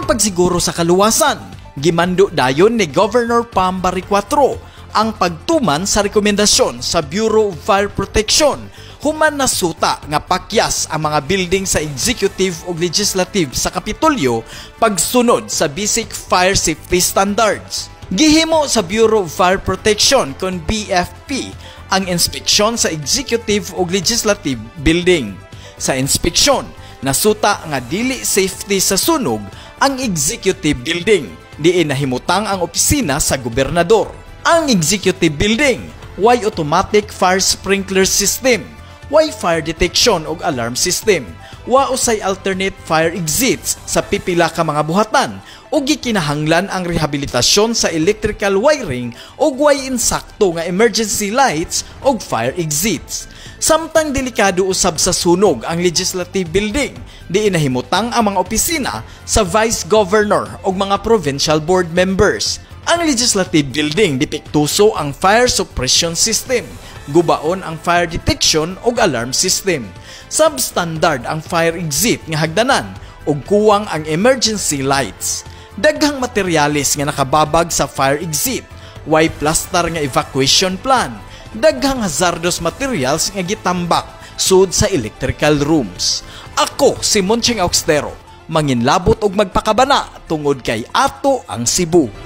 Aron pagsiguro sa kaluwasan, gimando dayon ni Governor Pam Barry-IV ang pagtuman sa rekomendasyon sa Bureau of Fire Protection human nasuta nga pakyas ang mga building sa executive o legislative sa Kapitolyo pagsunod sa basic fire safety standards. Gihimo sa Bureau of Fire Protection kon BFP ang inspeksyon sa executive o legislative building. Sa inspeksyon, nasuta nga dili safety sa sunog ang executive building, diin nahimutang ang opisina sa gobernador. Ang executive building, way automatic fire sprinkler system, way fire detection ug alarm system, wa usay alternate fire exits sa pipila ka mga buhatan ug gikinahanglan ang rehabilitasyon sa electrical wiring ug way insakto nga emergency lights ug fire exits. Samtang delikado usab sa sunog ang legislative building, diin nahimutang ang mga opisina sa vice governor ug mga provincial board members. Ang legislative building dipiktuso ang fire suppression system, gubaon ang fire detection ug alarm system. Substandard ang fire exit nga hagdanan ug kuwang ang emergency lights. Daghang materyales nga nakababag sa fire exit, way plaster nga evacuation plan, daghang hazardous materials nga gitambak sud sa electrical rooms. Ako si Moncheng Auxtero, manginlabot og magpakabana tungod kay ato ang Cebu.